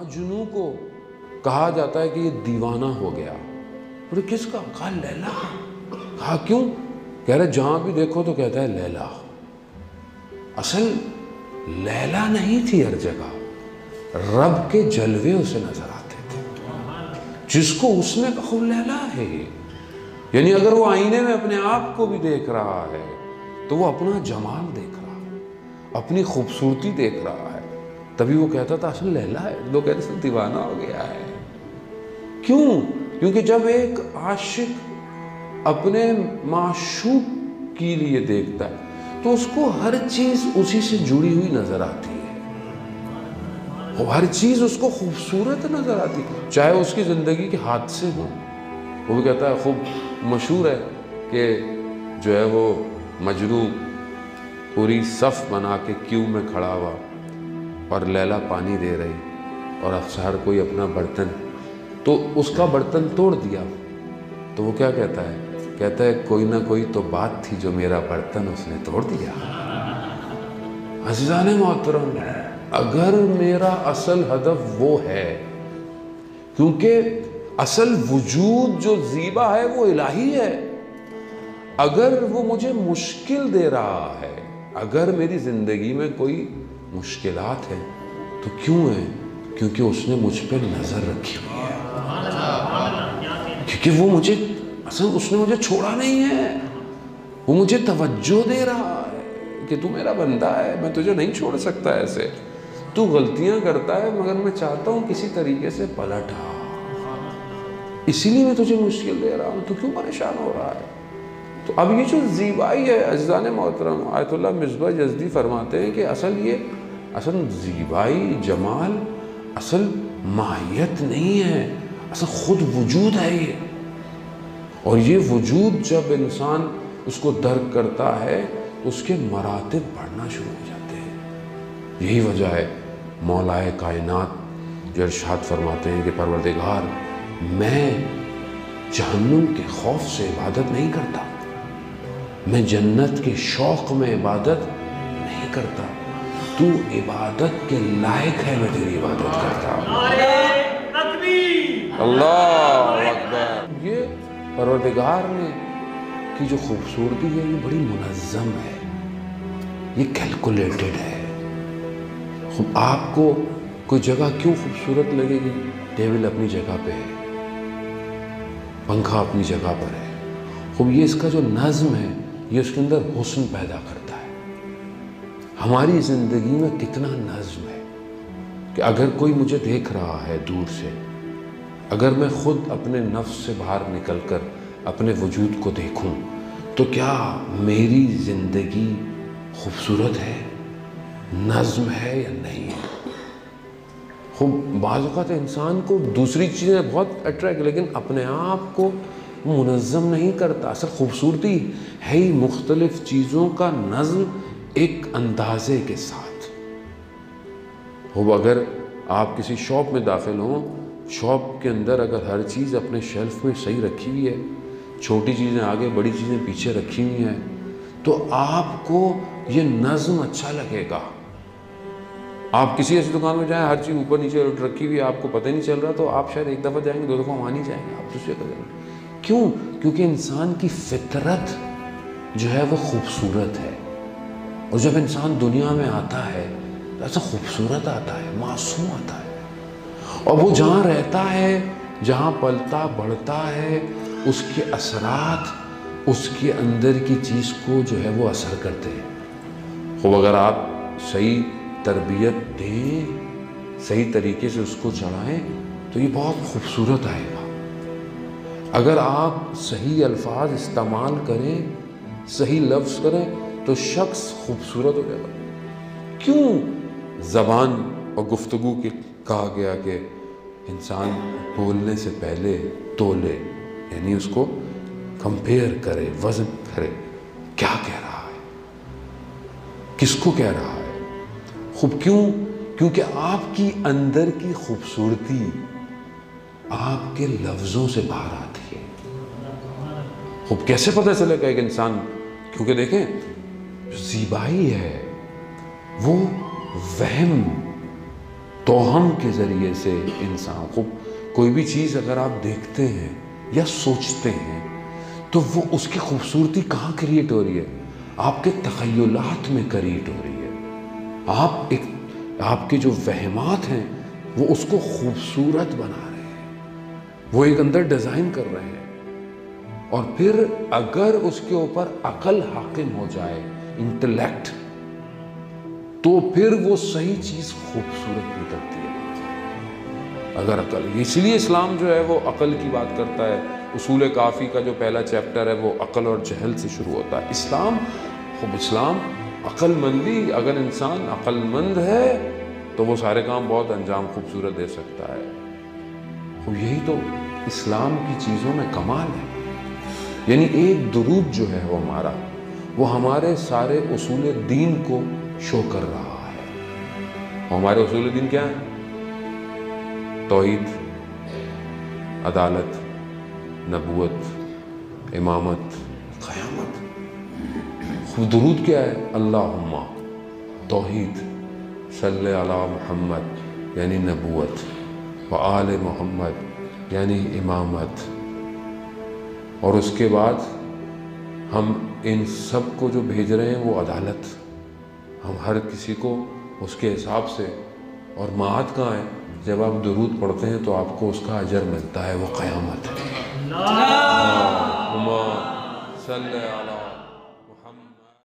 مجنوں کو کہا جاتا ہے کہ یہ دیوانہ ہو گیا. بولے کس کا؟ کہا لیلا. کہا کیوں؟ کہہ رہے جہاں بھی دیکھو تو کہتا ہے لیلا. اصل لیلا نہیں تھی ہر جگہ، رب کے جلوے اسے نظر آتے تھے. جس کو اس نے کہا وہ لیلا ہے. یعنی اگر وہ آئینے میں اپنے آپ کو بھی دیکھ رہا ہے تو وہ اپنا جمال دیکھ رہا ہے، اپنی خوبصورتی دیکھ رہا ہے. تبھی وہ کہتا تھا اصل لیلا ہے. لوگ کہتے تھے دیوانہ ہو گیا ہے. کیوں؟ کیونکہ جب ایک عاشق اپنے معشوق کے لیے دیکھتا ہے تو اس کو ہر چیز اسی سے جڑی ہوئی نظر آتی ہے. ہر چیز اس کو خوبصورت نظر آتی ہے، چاہے اس کی زندگی کے حادثے ہوں. وہ بھی کہتا ہے، خوب مشہور ہے کہ جو ہے وہ مجنوں پوری صف بنا کے کیو میں کھڑا ہوا اور لیلا پانی دے رہی اور افسر کوئی اپنا برتن، تو اس کا برتن توڑ دیا. تو وہ کیا کہتا ہے؟ کہتا ہے کوئی نہ کوئی تو بات تھی جو میرا برتن اس نے توڑ دیا. عزیزان محترم، اگر میرا اصل ہدف وہ ہے، کیونکہ اصل وجود جو زیبا ہے وہ الہی ہے. اگر وہ مجھے مشکل دے رہا ہے، اگر میری زندگی میں کوئی مشکلات ہیں تو کیوں ہے؟ کیونکہ اس نے مجھ پہ نظر رکھی ہوئی ہے. کیونکہ وہ مجھے اصل اس نے مجھے چھوڑا نہیں ہے، وہ مجھے توجہ دے رہا ہے کہ تو میرا بندہ ہے، میں تجھے نہیں چھوڑ سکتا. ایسے تو غلطیاں کرتا ہے مگر میں چاہتا ہوں کسی طریقے سے پلٹ آ، اسی لیے میں تجھے مشکل دے رہا ہوں. تو کیوں پریشان ہو رہا ہے؟ تو اب یہ جو زیبائی ہے عزیزان محترم، آیت اللہ مصباح یزدی فرماتے ہیں کہ اصل زیبائی جمال اصل ماہیت نہیں ہے، اصل خود وجود ہے یہ. اور یہ وجود جب انسان اس کو درک کرتا ہے تو اس کے مراتب بڑھنا شروع ہو جاتے ہیں. یہی وجہ ہے مولائے کائنات جو ارشاد فرماتے ہیں کہ پروردگار میں جہنم کے خوف سے عبادت نہیں کرتا، میں جنت کے شوق میں عبادت نہیں کرتا، تو عبادت کے لائق ہے، میں تیری عبادت کرتا ہوں. اللہ اکبر. یہ پروردگار نے کی جو خوبصورتی ہے یہ بڑی منظم ہے، یہ کیلکولیٹڈ ہے. آپ کو کوئی جگہ کیوں خوبصورت لگے گی؟ ٹیبل اپنی جگہ پہ ہے، پنکھا اپنی جگہ پر ہے. خوب یہ اس کا جو نظم ہے یہ اس کے اندر حسن پیدا کرتا ہے. ہماری زندگی میں کتنا نظم ہے کہ اگر کوئی مجھے دیکھ رہا ہے دور سے، اگر میں خود اپنے نفس سے باہر نکل کر اپنے وجود کو دیکھوں تو کیا میری زندگی خوبصورت ہے، نظم ہے یا نہیں ہے؟ خوب بعض اوقات انسان کو دوسری چیزیں بہت اٹریکٹ، لیکن اپنے آپ کو منظم نہیں کرتا. اصل خوبصورتی ہے ہی مختلف چیزوں کا نظم ایک اندازے کے ساتھ. خوب اگر آپ کسی شاپ میں داخل ہوں، شاپ کے اندر اگر ہر چیز اپنے شیلف میں صحیح رکھی ہوئی ہے، چھوٹی چیزیں آگے بڑی چیزیں پیچھے رکھی ہوئی ہیں، تو آپ کو یہ نظم اچھا لگے گا. آپ کسی ایسی دکان میں جائیں، ہر چیز اوپر نیچے رکھی ہوئی ہے، آپ کو پتہ نہیں چل رہا، تو آپ شاید ایک دفعہ جائیں گے، 2 دفعہ وہاں نہیں جائیں گے، آپ دوسرے کا جائیں گے. کیوں؟ کیونکہ انسان کی فطرت جو ہے وہ خوبصورت ہے. اور جب انسان دنیا میں آتا ہے تو ایسا خوبصورت آتا ہے، معصوم آتا ہے. اور وہ جہاں رہتا ہے، جہاں پلتا بڑھتا ہے، اس کے اثرات اس کے اندر کی چیز کو جو ہے وہ اثر کرتے ہیں. خوب اگر آپ صحیح تربیت دیں، صحیح طریقے سے اس کو چڑھائیں تو یہ بہت خوبصورت آئے گا. اگر آپ صحیح الفاظ استعمال کریں، صحیح لفظ کریں تو شخص خوبصورت ہو جائے گا. کیوں زبان اور گفتگو کی کہا گیا کہ انسان بولنے سے پہلے تولے، یعنی اس کو کمپیئر کرے، وزن کرے، کیا کہہ رہا ہے، کس کو کہہ رہا ہے. خوب کیوں؟ کیونکہ آپ کی اندر کی خوبصورتی آپ کے لفظوں سے باہر آتی ہے. خوب کیسے پتہ چلے گا ایک انسان؟ کیونکہ دیکھیں جو زیبائی ہے وہ وہم توہم کے ذریعے سے انسان کو کوئی بھی چیز اگر آپ دیکھتے ہیں یا سوچتے ہیں تو وہ اس کی خوبصورتی کہاں کریٹ ہو رہی ہے؟ آپ کے تخیلات میں کریٹ ہو رہی ہے. آپ کے جو وہمات ہیں وہ اس کو خوبصورت بنا رہے ہیں، وہ ایک اندر ڈیزائن کر رہے ہیں. اور پھر اگر اس کے اوپر عقل حاکم ہو جائے، انٹلیکٹ، تو پھر وہ صحیح چیز خوبصورت نکلتی ہے. اگر عقل، اس لیے اسلام جو ہے وہ عقل کی بات کرتا ہے. اصول کافی کا جو پہلا چیپٹر ہے وہ عقل اور جہل سے شروع ہوتا ہے. اسلام عقل مندی، اگر انسان عقل مند ہے تو وہ سارے کام بہت انجام خوبصورت دے سکتا ہے. یہی تو اسلام کی چیزوں میں کمال ہے. یعنی ایک درود جو ہے وہ ہمارا، وہ ہمارے سارے اصول دین کو شو کر رہا ہے. ہمارے اصول دین کیا ہیں؟ توحید، عدالت، نبوت، امامت، قیامت. درود کیا ہے؟ اللہم توحید، صلی علی محمد یعنی نبوت، و آل محمد یعنی امامت. اور اس کے بعد ہم ان سب کو جو بھیج رہے ہیں وہ عدالت. ہم ہر کسی کو اس کے حساب سے. اور معاد کہاں ہے؟ جب آپ درود پڑھتے ہیں تو آپ کو اس کا اجر ملتا ہے، وہ قیامت ہے. اللہم صلی علی